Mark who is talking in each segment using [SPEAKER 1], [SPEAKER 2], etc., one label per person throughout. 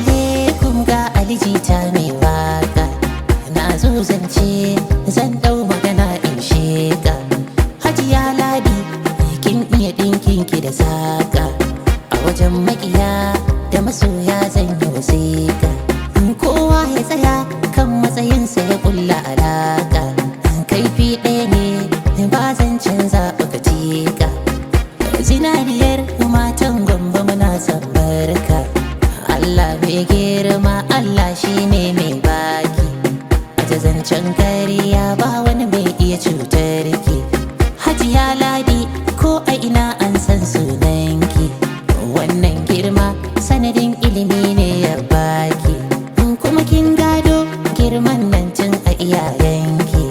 [SPEAKER 1] alaikum ga alijita mai waka. Na zo zance zan dau magana in sheka. Hajiya Ladi kin iya dinkin ki da saka. A wajen makiya da masoya zan yi wasiƙa. Kowa ya tsaya kan matsayinsa ya kulla alaka. Kaifi ɗaya ne ba zan canza baka tika. Zinariyar matan Gombe muna son barka. Allah mai girma Allah shine mai baki. A zancen kariya ba wani mai iya cutar ki. Hajiya Ladi ko a ina an san sunanki. Wannan girma sanadin ilimi ne ya baki. Kuma kin gado girman nan tun a iyayenki.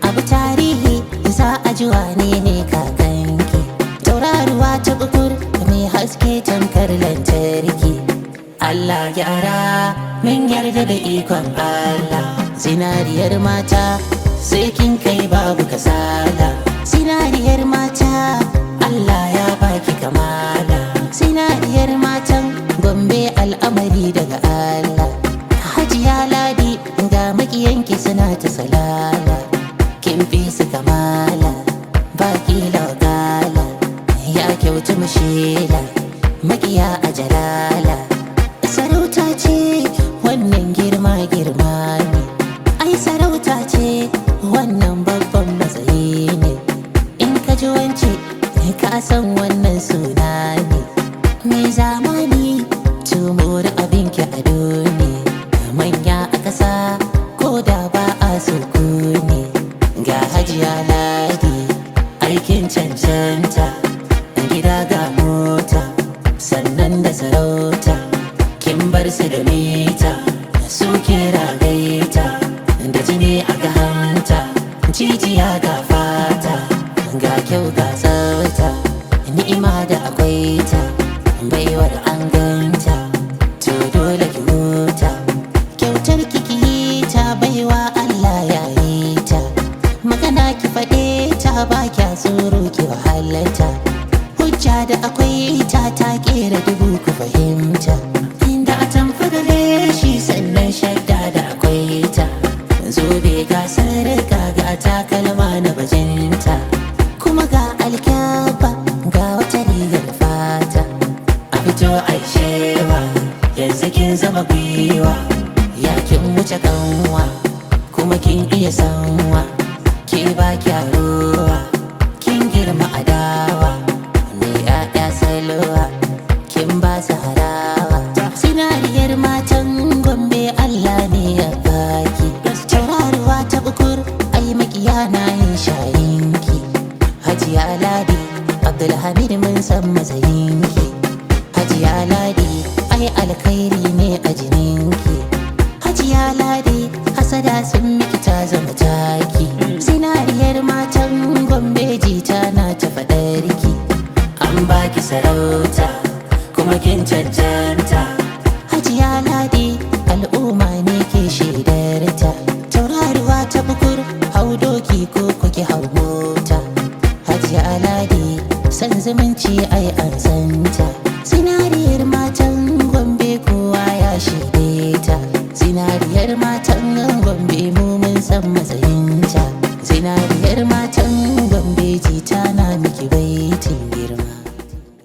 [SPEAKER 1] Abu tarihi za a ji wane ne kakanki. Tauraruwa ta bukur mai haske tamkar lantarki. Allah gyara min yarda da ikon Allah. Zinariyar mata sai kin kai babu kasala. Zinariyar mata Allah ya baki kamala. Zinariyar matan Gombe al'amari daga Allah. Hajiya Ladi ga makiyanki suna ta salala. Kin fi su kamala baki lagala. Ya kyautu mushela makiya a jalala. Sarauta ce wannan girma girma ne. Ai sarauta ce wannan babban matsayi ne. In ka ji wance ka san wannan suna ne. Mai zamani tumuri abinki ado ne. Manya a ƙasa ko da ba a sukuni. Ga Hajiya Ladi aikin cancanta. Gida ga mota sannan da sarauta. Kin bar su da mita su kira gaita. Da jini aka hanta jijiya ga fata. Ga kyau ga tsafta ni'ima da akwai ta. Baiwar an ganta to dole ki huta. Kyautar kiki ta baiwa Allah ya yi ta. Magana ki faɗe ta ba kya tsoro ki wahalata. Hujja da akwai ta ta kera dubu ku fahimta. Inda a tamfa da leshi sannan shadda da akwai ta. Zobe ga sarka ga takalma na bajinta. Kuma ga alkyaba ga wata rigar fata. A fito aishewa yanzu kin zama gwiwa. Ya kin wuce kanwa kuma kin iya sanwa. Ke ba kyaruwa kin girma adawa. Kin ba su harawa. Zinariyar matan Gombe Allah ne ya baki. Tauraruwa ta bukur ai makiya na yin shayinki. Hajiya Ladi Abdulhamid mun san matsayinki. Hajiya Ladi ai alkhairi ne a jininki. Hajiya Ladi hasada sun miki ta zama taki. Zinariyar matan Gombe jita na ta faɗarki. An baki sarauta kuma kin cancanta. Hajiya Ladi al'umma ne ke shaidarta. Tauraruwa ta bukur hau doki ko kuki hau mota. Hajiya Ladi san zumunci ai an santa. Zinariyar matan Gombe kowa ya shaide ta. Zinariyar matan Gombe mu mun san matsayinta. Zinariyar matan